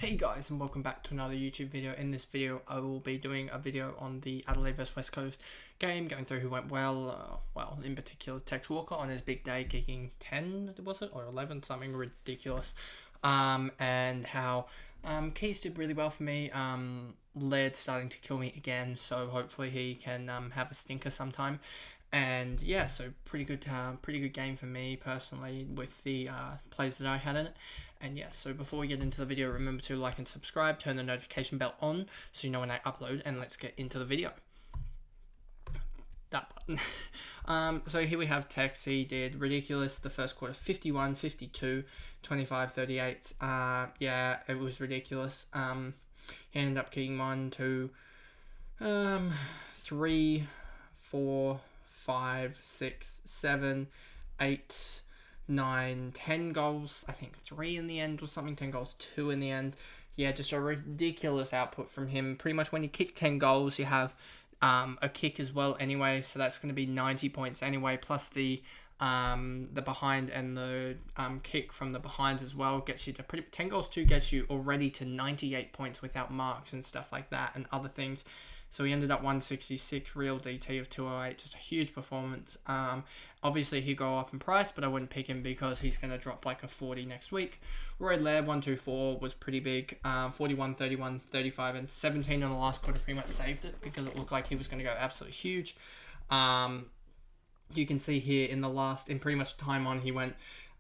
Hey guys, and welcome back to another YouTube video. In this video I will be doing a video on the Adelaide vs West Coast game, going through who went well, in particular Tex Walker on his big day kicking 10, was it, or 11, something ridiculous, and how Keys did really well for me. LAIRD starting to kill me again, so hopefully he can have a stinker sometime. And yeah, so pretty good game for me personally with the plays that I had in it. And yeah, so before we get into the video, remember to like and subscribe, turn the notification bell on so you know when I upload, and let's get into the video. That button. So here we have Tex. He did ridiculous the first quarter, 51, 52, 25, 38. Yeah, it was ridiculous. He ended up kicking 1, 2, 3, 4, 5, 6, 7, 8, 9, 10 goals. I think 3 in the end or something. 10 goals, 2 in the end. Yeah, just a ridiculous output from him. Pretty much when you kick 10 goals, you have a kick as well anyway. So that's going to be 90 points anyway, plus the behind and the kick from the behind as well gets you to 10 goals 2 gets you already to 98 points without marks and stuff like that and other things. So he ended up 166, real DT of 208, just a huge performance. Obviously he'd go up in price, but I wouldn't pick him because he's going to drop like a 40 next week. LAIRD 124 was pretty big, 41, 31, 35, and 17 in the last quarter pretty much saved it because it looked like he was going to go absolutely huge. You can see here in pretty much time on, he went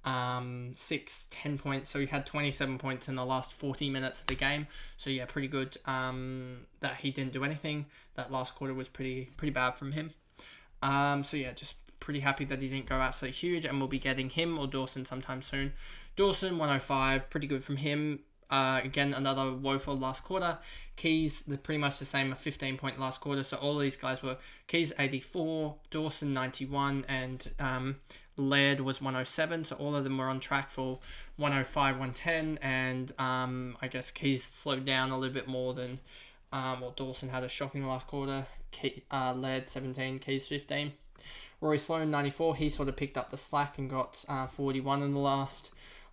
6, 10 points, so he had 27 points in the last 40 minutes of the game. So yeah, pretty good that he didn't do anything. That last quarter was pretty bad from him. So yeah, just pretty happy that he didn't go absolutely huge, and we'll be getting him or Dawson sometime soon. Dawson 105, pretty good from him. Again, another woeful last quarter. Keys, pretty much the same, a 15-point last quarter. So all of these guys were Keys 84, Dawson 91, and LAIRD was 107. So all of them were on track for 105, 110. And I guess Keys slowed down a little bit more than Dawson had a shocking last quarter. LAIRD 17, Keys 15. Rory Sloan 94. He sort of picked up the slack and got 41 in the last.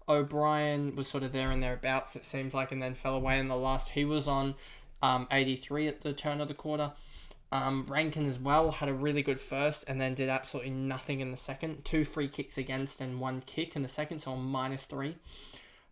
O'Brien was sort of there and thereabouts, it seems like, and then fell away in the last. He was on 83 at the turn of the quarter. Rankin as well had a really good first and then did absolutely nothing in the second. 2 free kicks against and 1 kick in the second, so on -3.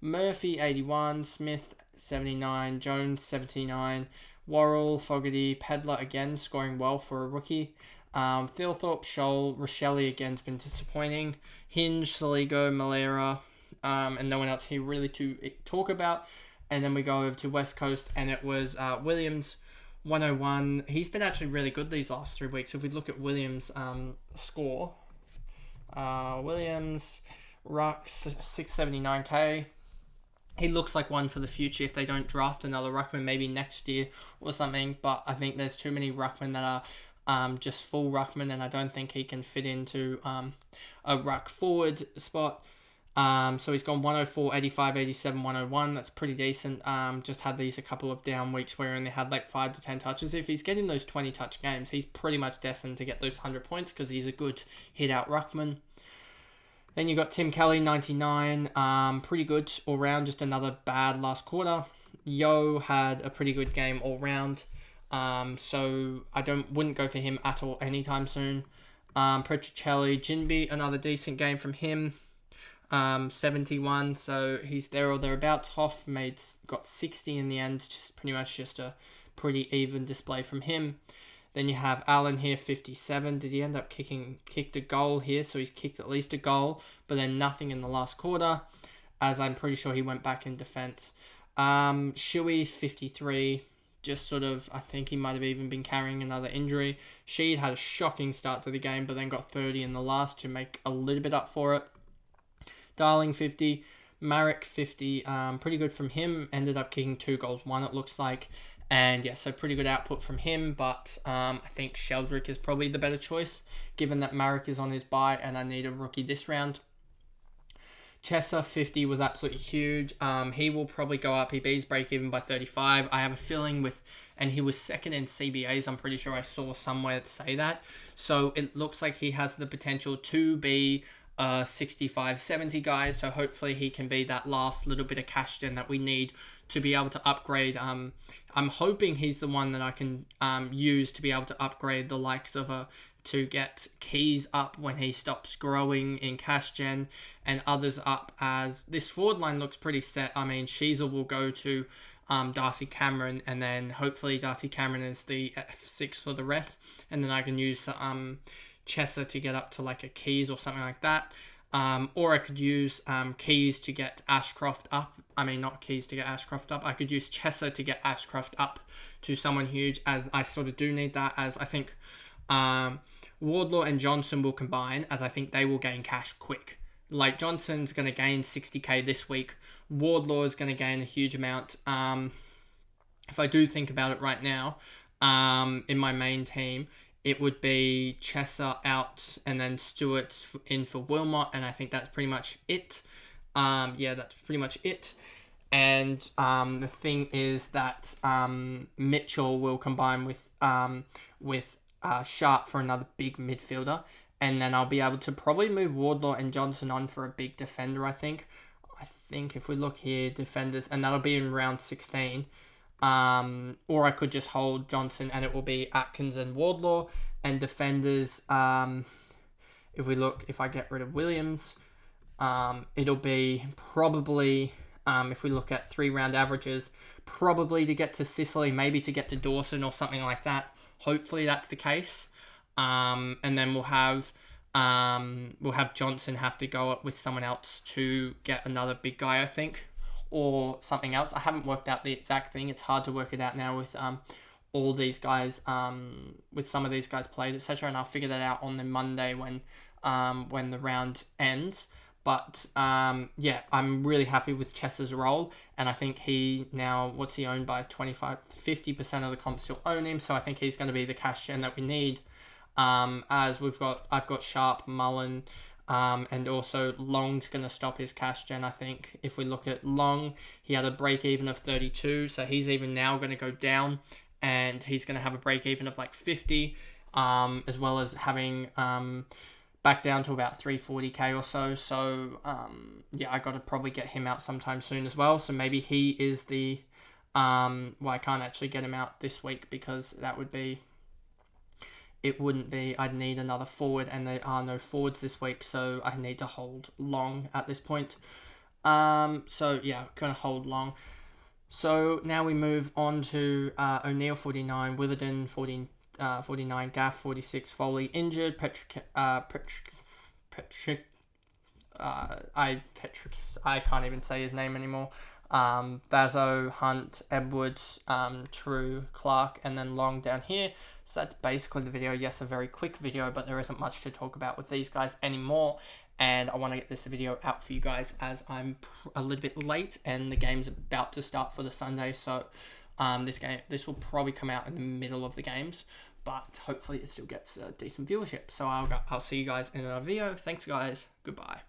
Murphy 81, Smith 79, Jones 79, Worrell, Fogarty, Pedler again scoring well for a rookie. Thilthorpe, Scholl, Rochelle again's been disappointing. Hinge, Saligo, Malera, and no one else here really to talk about. And then we go over to West Coast, and it was Williams 101. He's been actually really good these last 3 weeks. If we look at Williams' score, Williams ruck 679k. He looks like one for the future if they don't draft another ruckman, maybe next year or something. But I think there's too many ruckmen that are just full ruckman, and I don't think he can fit into a ruck forward spot. So he's gone 104, 85, 87, 101. That's pretty decent. Just had a couple of down weeks where he only had like 5 to 10 touches. If he's getting those 20 touch games, he's pretty much destined to get those 100 points because he's a good hit out ruckman. Then you got Tim Kelly 99. Pretty good all round. Just another bad last quarter. Yo had a pretty good game all round. So I wouldn't go for him at all anytime soon. Petricelli, Jinby, another decent game from him. 71, so he's there or thereabouts. Hoff got 60 in the end, just pretty much just a pretty even display from him. Then you have Allen here, 57. Did he end up kicked a goal here? So he's kicked at least a goal, but then nothing in the last quarter, as I'm pretty sure he went back in defense. Shuey, 53. Just sort of, I think he might have even been carrying another injury. Sheed had a shocking start to the game, but then got 30 in the last to make a little bit up for it. Darling 50, Marek 50, pretty good from him. Ended up kicking 2 goals, 1 it looks like. And yeah, so pretty good output from him, but I think Sheldrick is probably the better choice, given that Marek is on his bye and I need a rookie this round. Chesser 50 was absolutely huge. He will probably go up. He beats break even by 35. I have a feeling and he was second in CBAs. I'm pretty sure I saw somewhere say that. So it looks like he has the potential to be 65, 70 guys. So hopefully he can be that last little bit of cash gen that we need to be able to upgrade. I'm hoping he's the one that I can use to be able to upgrade the likes of to get Keys up when he stops growing in cash gen, and others up, as this forward line looks pretty set. I mean, Sheezel will go to Darcy Cameron, and then hopefully Darcy Cameron is the F6 for the rest, and then I can use Chesser to get up to like a Keys or something like that. Or I could use Keys to get Ashcroft up. I mean, not Keys to get Ashcroft up. I could use Chesser to get Ashcroft up to someone huge, as I sort of do need that, as I think Wardlaw and Johnson will combine, as I think they will gain cash quick. Like, Johnson's going to gain 60k this week. Wardlaw is going to gain a huge amount. If I do think about it right now, in my main team, it would be Chesser out and then Stewart in for Wilmot, and I think that's pretty much it. Yeah, that's pretty much it. And the thing is that Mitchell will combine with Sharp for another big midfielder, and then I'll be able to probably move Wardlaw and Johnson on for a big defender, I think. I think if we look here, defenders, and that'll be in round 16. Or I could just hold Johnson and it will be Atkins and Wardlaw. And defenders, if I get rid of Williams, it'll be probably, if we look at 3-round averages, probably to get to Sicily, maybe to get to Dawson or something like that. Hopefully that's the case. And then we'll have Johnson have to go up with someone else to get another big guy, I think, or something else. I haven't worked out the exact thing. It's hard to work it out now with all these guys, with some of these guys played, etc. And I'll figure that out on the Monday when the round ends. But yeah, I'm really happy with Chesser's role, and I think he now, what's he owned by? 50% of the comp still own him, so I think he's going to be the cash gen that we need. As I've got Sharp, Mullen, and also Long's going to stop his cash gen, I think. If we look at Long, he had a break even of 32, so he's even now going to go down, and he's going to have a break even of like 50, as well as having back down to about 340k or so. So yeah, I got to probably get him out sometime soon as well. So maybe he is the well, I can't actually get him out this week because that would be, it wouldn't be, I'd need another forward, and there are no forwards this week, so I need to hold Long at this point. So yeah, gonna hold Long. So now we move on to O'Neill 49, Witherden 49, Gaff 46, Foley injured, I can't even say his name anymore. Bazo, Hunt, Edwards, True, Clark, and then Long down here. So that's basically the video. Yes, a very quick video, but there isn't much to talk about with these guys anymore. And I want to get this video out for you guys as I'm a little bit late and the game's about to start for the Sunday. So this will probably come out in the middle of the games, but hopefully it still gets a decent viewership. So I'll see you guys in another video. Thanks guys. Goodbye.